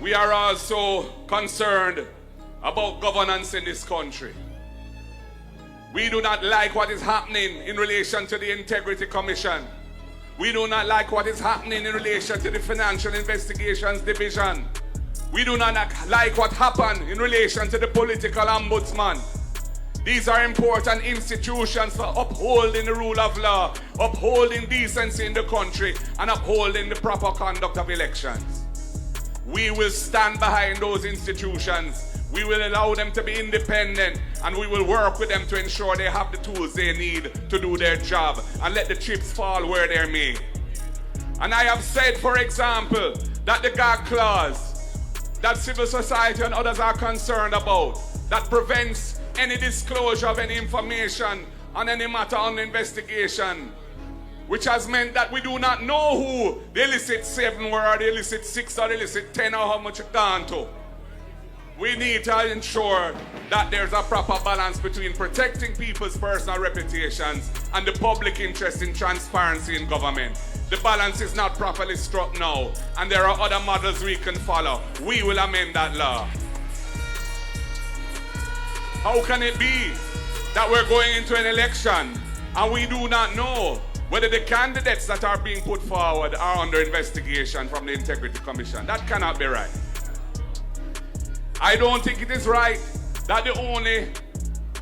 we are also concerned about governance in this country. We do not like what is happening in relation to the Integrity Commission. We do not like what is happening in relation to the Financial Investigations Division. We do not like what happened in relation to the Political Ombudsman. These are important institutions for upholding the rule of law, upholding decency in the country, and upholding the proper conduct of elections. We will stand behind those institutions. We will allow them to be independent, and we will work with them to ensure they have the tools they need to do their job and let the chips fall where they're made. And I have said, for example, that the gag clause that civil society and others are concerned about, that prevents any disclosure of any information on any matter under investigation, which has meant that we do not know who the illicit 7 were, or the illicit 6, or the illicit 10, or how much it gone to. We need to ensure that there's a proper balance between protecting people's personal reputations and the public interest in transparency in government. The balance is not properly struck now, and there are other models we can follow. We will amend that law. How can it be that we're going into an election and we do not know whether the candidates that are being put forward are under investigation from the Integrity Commission? That cannot be right. I don't think it is right that the only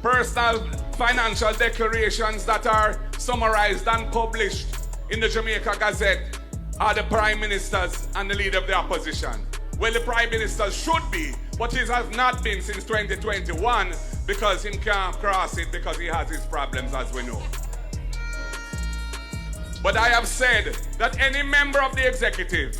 personal financial declarations that are summarized and published in the Jamaica Gazette are the Prime Ministers and the leader of the opposition. Well, the Prime Minister should be, but he has not been since 2021 because he can't cross it because he has his problems, as we know. But I have said that any member of the executive,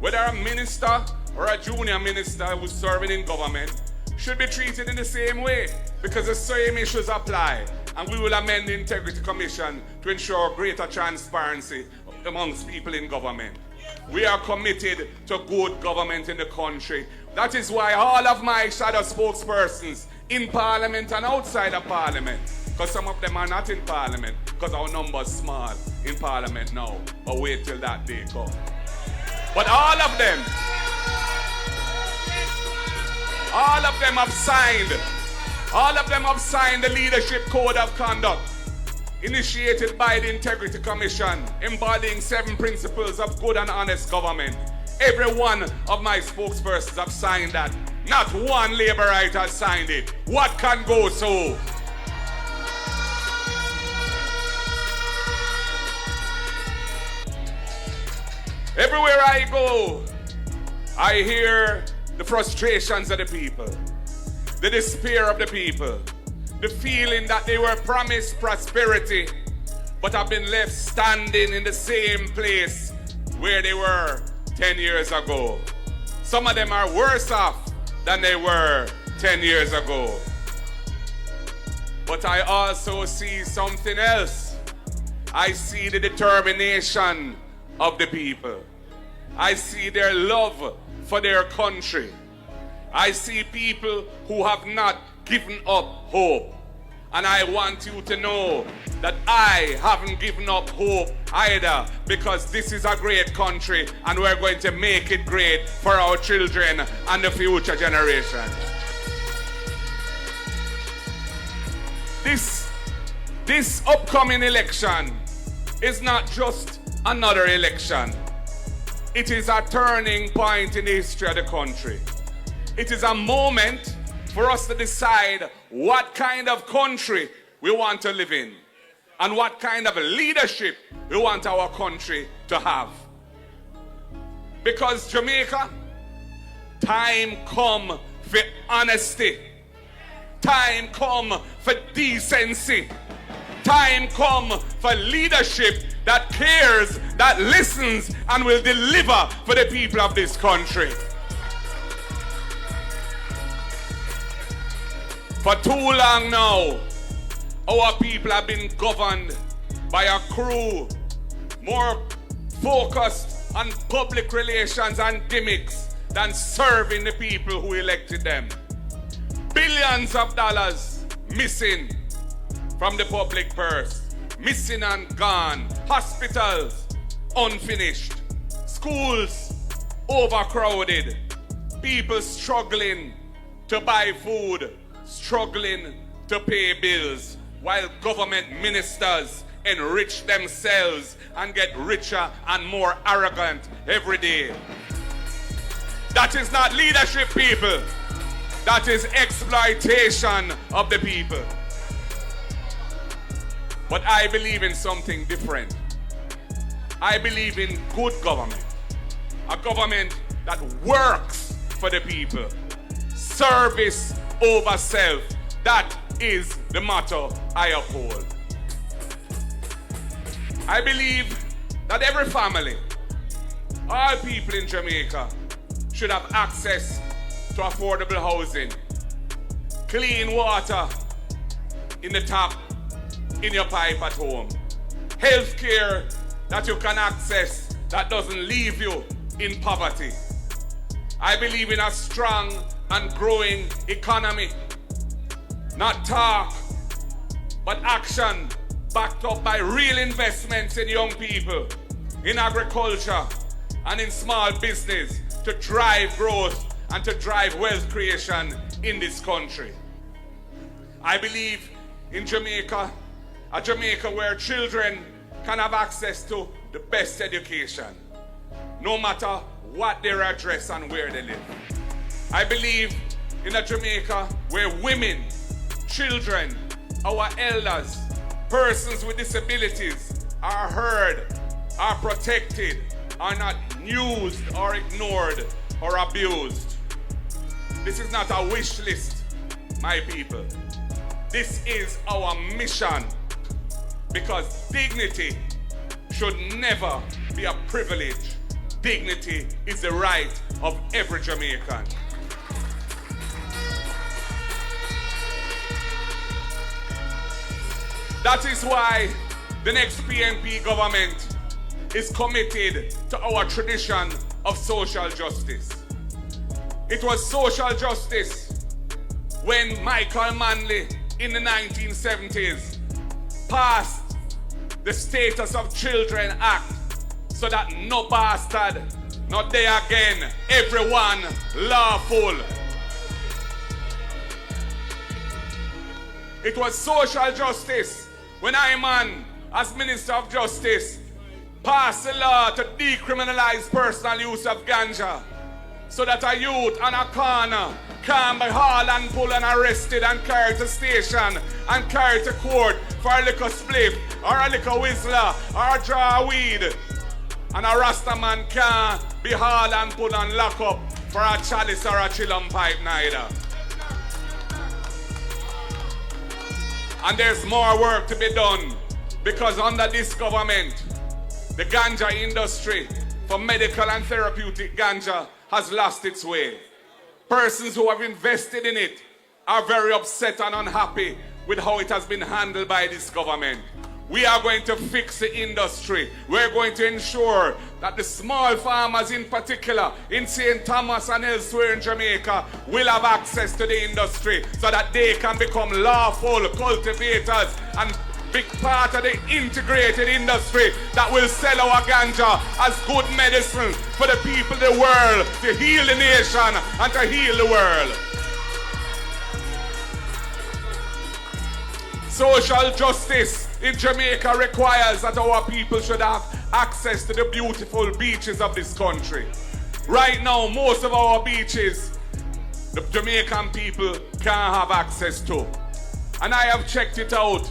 whether a minister or a junior minister who's serving in government, should be treated in the same way because the same issues apply. And we will amend the Integrity Commission to ensure greater transparency amongst people in government. We are committed to good government in the country. That is why all of my shadow spokespersons in Parliament and outside of Parliament, because some of them are not in Parliament because our number's small in Parliament now, but wait till that day comes. But all of them have signed the Leadership Code of Conduct initiated by the Integrity Commission, embodying 7 principles of good and honest government. Every one of my spokespersons have signed that. Not one Labourite has signed it. What can go so? Everywhere I go, I hear the frustrations of the people, the despair of the people, the feeling that they were promised prosperity but have been left standing in the same place where they were 10 years ago. Some of them are worse off than they were 10 years ago. But I also see something else. I see the determination of the people. I see their love for their country. I see people who have not given up hope. And I want you to know that I haven't given up hope either, because this is a great country and we're going to make it great for our children and the future generation. This upcoming election is not just another election. It is a turning point in the history of the country. It is a moment for us to decide what kind of country we want to live in and what kind of leadership we want our country to have. Because Jamaica, time come for honesty. Time come for decency. Time come for leadership that cares, that listens, and will deliver for the people of this country. For too long now, our people have been governed by a crew more focused on public relations and gimmicks than serving the people who elected them. Billions of dollars missing from the public purse. Missing and gone. Hospitals unfinished. Schools overcrowded. people struggling to buy food, struggling to pay bills, while government ministers enrich themselves and get richer and more arrogant every day. That is not leadership, people. That is exploitation of the people. But I believe in something different. I believe in good government. A government that works for the people. Service over self. That is the motto I uphold. I believe that every family, all people in Jamaica, should have access to affordable housing, clean water in the tap, in your pipe at home, health care that you can access that doesn't leave you in poverty. I believe in a strong and growing economy. Not talk, but action, backed up by real investments in young people, in agriculture, and in small business to drive growth and to drive wealth creation in this country. I believe in Jamaica, a Jamaica where children can have access to the best education, no matter what their address and where they live. I believe in a Jamaica where women, children, our elders, persons with disabilities are heard, are protected, are not used or ignored or abused. This is not a wish list, my people. This is our mission, because dignity should never be a privilege. Dignity is the right of every Jamaican. That is why the next PNP government is committed to our tradition of social justice. It was social justice when Michael Manley in the 1970s passed the Status of Children Act so that no bastard, not they again, everyone lawful. It was social justice when I, as Minister of Justice, passed a law to decriminalize personal use of ganja so that a youth on a corner can be hauled and pulled and arrested and carried to station and carried to court for a little spliff or a little whistler or a jar of weed. And a Rasta man can't be hauled and pulled and locked up for a chalice or a chillum pipe neither. And there's more work to be done, because under this government, the ganja industry for medical and therapeutic ganja has lost its way. Persons who have invested in it are very upset and unhappy with how it has been handled by this government. We are going to fix the industry. We're going to ensure that the small farmers in particular in St. Thomas and elsewhere in Jamaica will have access to the industry so that they can become lawful cultivators and big part of the integrated industry that will sell our ganja as good medicine for the people of the world, to heal the nation and to heal the world. Social justice in Jamaica requires that our people should have access to the beautiful beaches of this country. Right now, most of our beaches, the Jamaican people can't have access to. And I have checked it out.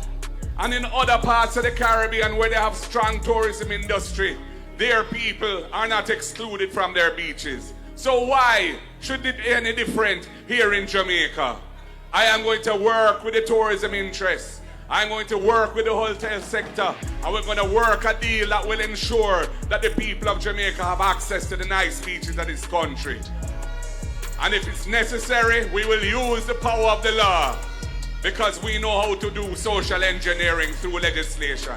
And in other parts of the Caribbean where they have strong tourism industry, their people are not excluded from their beaches. So why should it be any different here in Jamaica? I am going to work with the tourism interests. I'm going to work with the hotel sector, and we're going to work a deal that will ensure that the people of Jamaica have access to the nice beaches of this country. And if it's necessary, we will use the power of the law, because we know how to do social engineering through legislation.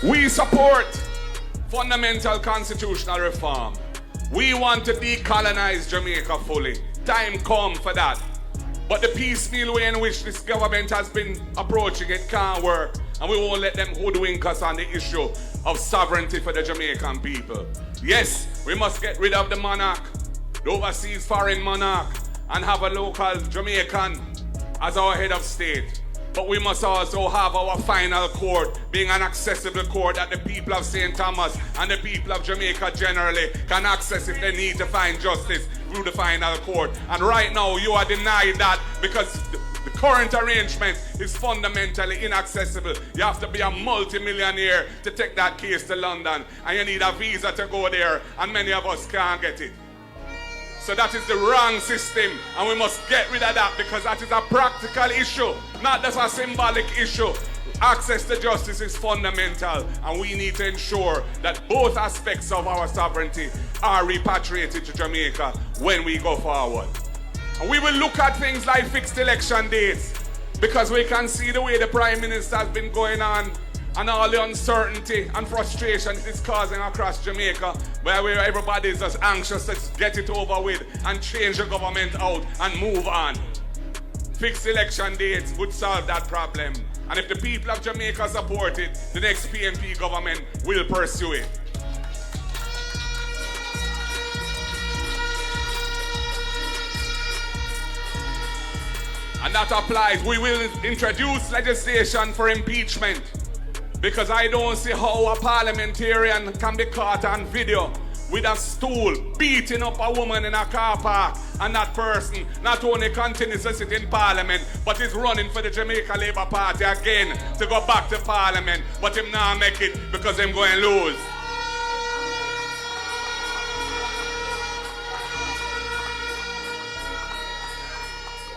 We support fundamental constitutional reform. We want to decolonize Jamaica fully. Time come for that. But the piecemeal way in which this government has been approaching it can't work, and we won't let them hoodwink us on the issue. of sovereignty for the Jamaican people. Yes, we must get rid of the monarch, the overseas foreign monarch, and have a local Jamaican as our head of state. But we must also have our final court being an accessible court that the people of St. Thomas and the people of Jamaica generally can access if they need to find justice through the final court. And right now you are denied that because the current arrangement is fundamentally inaccessible. You have to be a multi-millionaire to take that case to London, and you need a visa to go there, and many of us can't get it. So that is the wrong system, and we must get rid of that because that is a practical issue, not just a symbolic issue. Access to justice is fundamental, and we need to ensure that both aspects of our sovereignty are repatriated to Jamaica when we go forward. And we will look at things like fixed election dates, because we can see the way the Prime Minister has been going on and all the uncertainty and frustration it is causing across Jamaica, where everybody is just anxious to get it over with and change the government out and move on. Fixed election dates would solve that problem. And if the people of Jamaica support it, the next PNP government will pursue it. And that applies. We will introduce legislation for impeachment, because I don't see how a parliamentarian can be caught on video with a stool beating up a woman in a car park, and that person not only continues to sit in parliament but is running for the Jamaica Labour Party again to go back to parliament, but him not make it because him going to lose.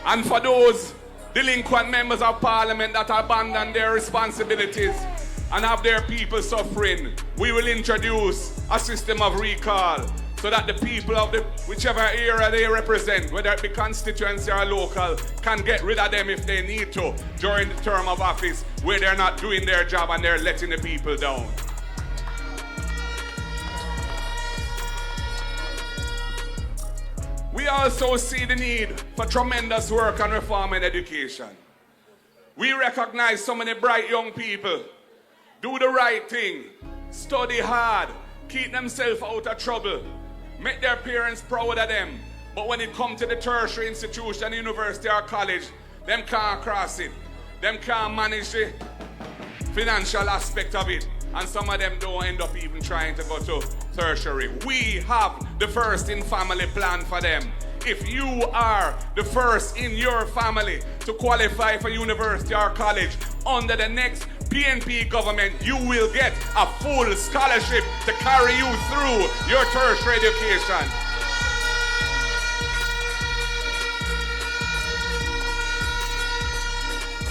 And for those delinquent members of parliament that abandon their responsibilities and have their people suffering, we will introduce a system of recall so that the people of the whichever area they represent, whether it be constituency or local, can get rid of them if they need to during the term of office where they're not doing their job and they're letting the people down. We also see the need for tremendous work on reform in education. We recognize so many bright young people do the right thing, study hard, keep themselves out of trouble, make their parents proud of them. But when it comes to the tertiary institution, university or college, them can't cross it. Them can't manage the financial aspect of it. And some of them don't end up even trying to go to tertiary. We have the first in family plan for them. If you are the first in your family to qualify for university or college under the next PNP government, you will get a full scholarship to carry you through your tertiary education.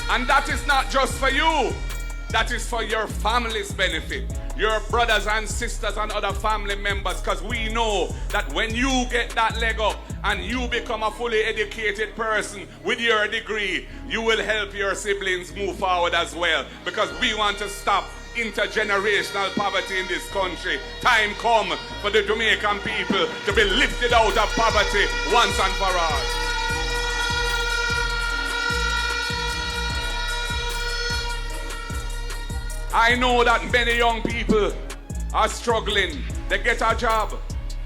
And that is not just for you. That is for your family's benefit, your brothers and sisters and other family members, because we know that when you get that leg up and you become a fully educated person with your degree, you will help your siblings move forward as well, because we want to stop intergenerational poverty in this country. Time come for the Jamaican people to be lifted out of poverty once and for all. I know that many young people are struggling. They get a job,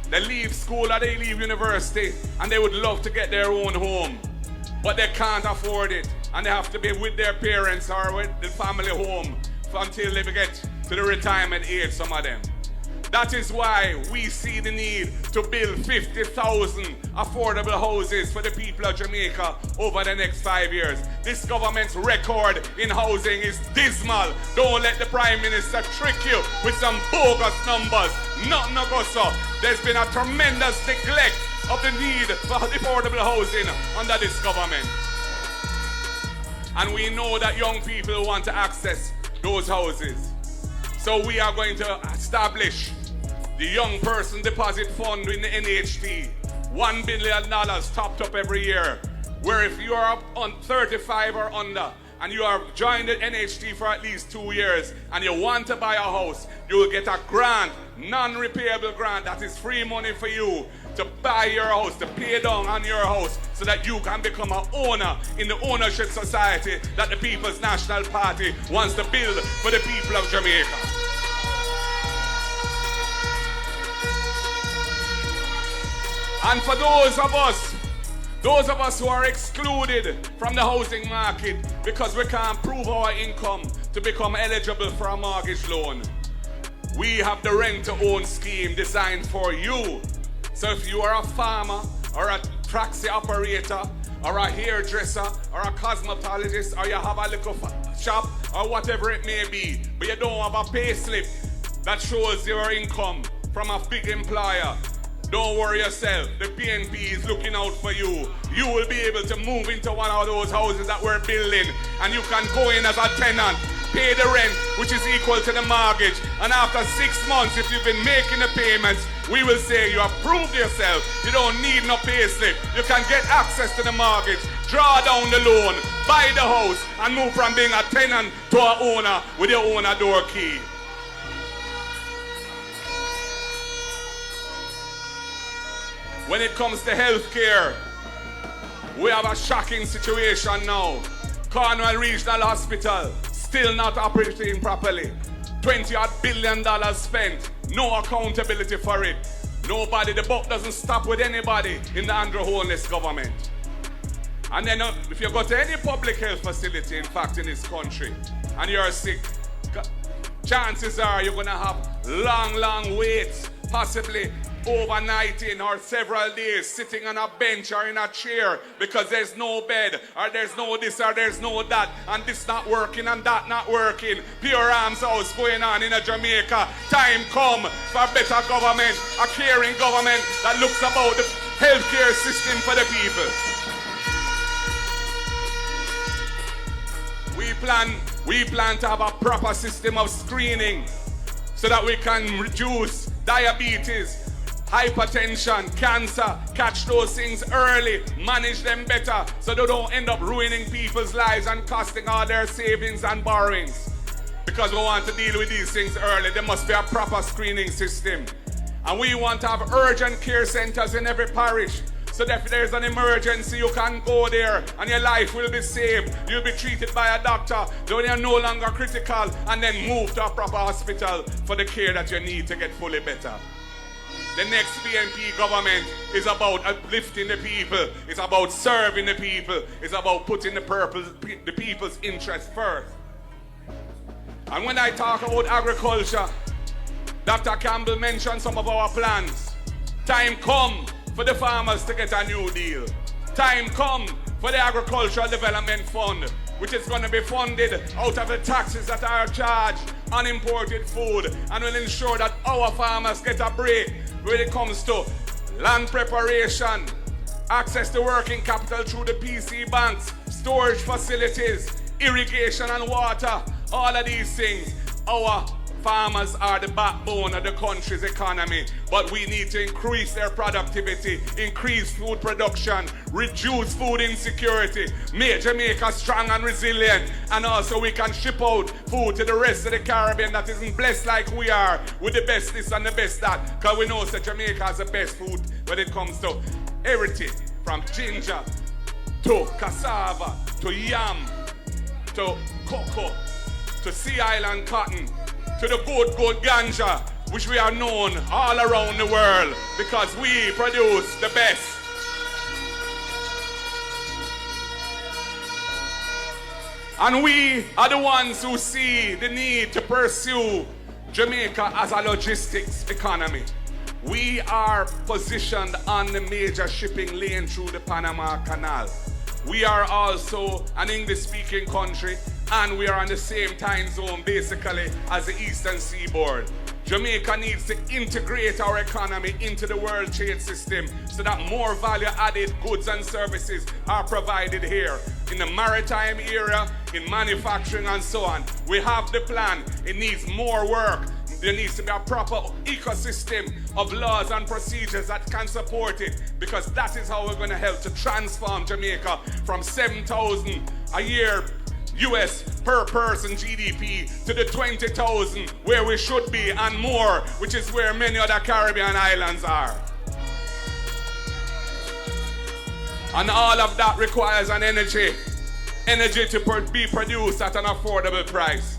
they leave school or they leave university, and they would love to get their own home, but they can't afford it, and they have to be with their parents or with the family home until they get to the retirement age, some of them. That is why we see the need to build 50,000 affordable houses for the people of Jamaica over the next 5 years. This government's record in housing is dismal. Don't let the Prime Minister trick you with some bogus numbers. Nothing no go so. There's been a tremendous neglect of the need for affordable housing under this government. And we know that young people want to access those houses. So we are going to establish the Young Person Deposit Fund in the NHT. $1 billion topped up every year, where if you are on 35 or under and you have joined the NHT for at least 2 years and you want to buy a house, you will get a grant, non-repayable grant, that is free money for you to buy your house, to pay down on your house, so that you can become an owner in the ownership society that the People's National Party wants to build for the people of Jamaica. And for those of us who are excluded from the housing market because we can't prove our income to become eligible for a mortgage loan, we have the rent-to-own scheme designed for you. So if you are a farmer or a taxi operator or a hairdresser or a cosmetologist or you have a little shop or whatever it may be, but you don't have a pay slip that shows your income from a big employer, don't worry yourself. The PNP is looking out for you. You will be able to move into one of those houses that we're building, and you can go in as a tenant, pay the rent, which is equal to the mortgage. And after 6 months, if you've been making the payments, we will say you have proved yourself. You don't need no pay slip. You can get access to the mortgage, draw down the loan, buy the house, and move from being a tenant to an owner with your owner door key. When it comes to healthcare, we have a shocking situation now. Cornwall Regional Hospital still not operating properly. $20 billion spent, no accountability for it. Nobody, the buck doesn't stop with anybody in the Andrew Holness government. And then if you go to any public health facility, in fact, in this country, and you're sick, chances are you're gonna have long waits, possibly overnighting or several days sitting on a bench or in a chair because there's no bed or there's no this or there's no that, and this not working and that not working. Pure arms house going on in Jamaica. Time come for better government, a caring government that looks about the healthcare system for the people. We plan to have a proper system of screening so that we can reduce diabetes, hypertension, cancer, catch those things early, manage them better so they don't end up ruining people's lives and costing all their savings and borrowings. Because we want to deal with these things early, there must be a proper screening system. And we want to have urgent care centers in every parish so that if there's an emergency, you can go there and your life will be saved. You'll be treated by a doctor when you're no longer critical, and then move to a proper hospital for the care that you need to get fully better. The next PNP government is about uplifting the people. It's about serving the people. It's about putting the people's interest first. And when I talk about agriculture, Dr. Campbell mentioned some of our plans. Time come for the farmers to get a new deal. Time come for the Agricultural Development Fund, which is going to be funded out of the taxes that are charged on imported food, and will ensure that our farmers get a break when it comes to land preparation, access to working capital through the PC banks, storage facilities, irrigation and water, all of these things. Our farmers are the backbone of the country's economy, but we need to increase their productivity, increase food production, reduce food insecurity, make Jamaica strong and resilient, and also we can ship out food to the rest of the Caribbean that isn't blessed like we are with the best this and the best that, because we know that Jamaica has the best food when it comes to everything from ginger to cassava to yam to cocoa to Sea Island cotton to the good ganja, which we are known all around the world because we produce the best. And we are the ones who see the need to pursue Jamaica as a logistics economy. We are positioned on the major shipping lane through the Panama Canal. We are also an English-speaking country, and we are on the same time zone basically as the Eastern Seaboard. Jamaica needs to integrate our economy into the world trade system so that more value-added goods and services are provided here in the maritime area, in manufacturing and so on. We have the plan. It needs more work. There needs to be a proper ecosystem of laws and procedures that can support it, because that is how we're going to help to transform Jamaica from 7,000 a year US per person GDP to the 20,000 where we should be and more, which is where many other Caribbean islands are. And all of that requires an energy to be produced at an affordable price.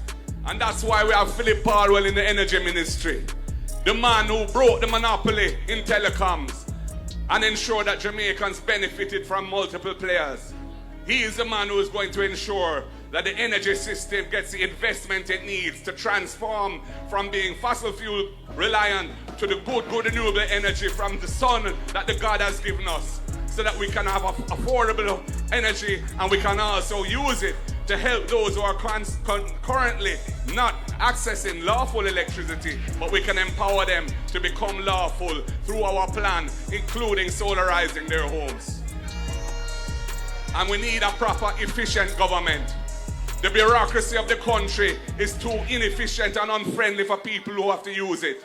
And that's why we have Philip Palwell in the energy ministry, the man who broke the monopoly in telecoms, and ensure that Jamaicans benefited from multiple players. He is the man who is going to ensure that the energy system gets the investment it needs to transform from being fossil fuel reliant to the good renewable energy from the sun that the God has given us, so that we can have affordable energy and we can also use it to help those who are currently not accessing lawful electricity, but we can empower them to become lawful through our plan, including solarizing their homes. And we need a proper, efficient government. The bureaucracy of the country is too inefficient and unfriendly for people who have to use it.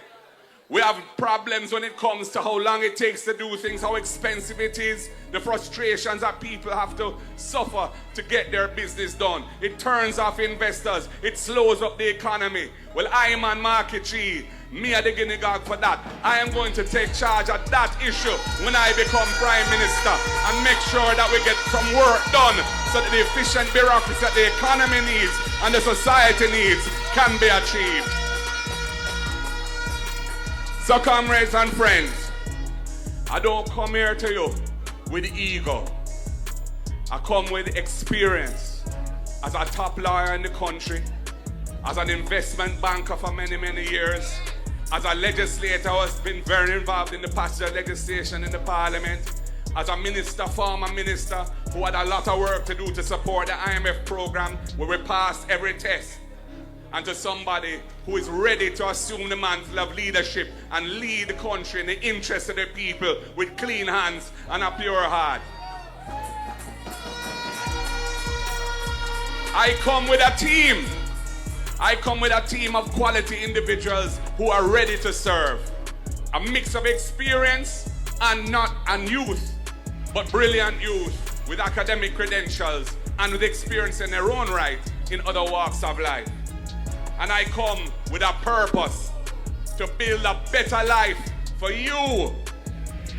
We have problems when it comes to how long it takes to do things, how expensive it is, the frustrations that people have to suffer to get their business done. It turns off investors. It slows up the economy. Well, I am on Market G. Me are the guinea dog for that. I am going to take charge of that issue when I become Prime Minister and make sure that we get some work done so that the efficient bureaucracy that the economy needs and the society needs can be achieved. So comrades and friends, I don't come here to you with ego. I come with experience as a top lawyer in the country, as an investment banker for many, many years, as a legislator who has been very involved in the passage of legislation in the parliament, as a minister, former minister, who had a lot of work to do to support the IMF program where we passed every test, and to somebody who is ready to assume the mantle of leadership and lead the country in the interest of the people with clean hands and a pure heart. I come with a team. I come with a team of quality individuals who are ready to serve. A mix of experience and youth, but brilliant youth with academic credentials and with experience in their own right in other walks of life. And I come with a purpose to build a better life for you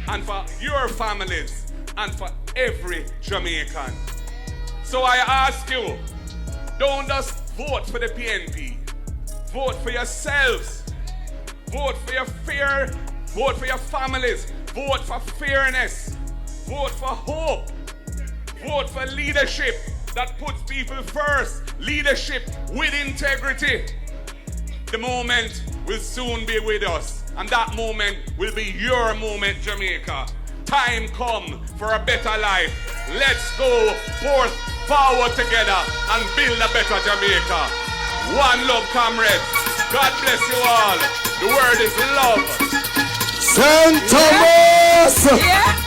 and for your families and for every Jamaican. So I ask you, don't just vote for the PNP. Vote for yourselves. Vote for your fear. Vote for your families. Vote for fairness. Vote for hope. Vote for leadership that puts people first. Leadership with integrity. The moment will soon be with us, and that moment will be your moment, Jamaica. Time come for a better life. Let's go forward together and build a better Jamaica. One love, comrades. God bless you all. The word is love. St. Thomas! Yeah.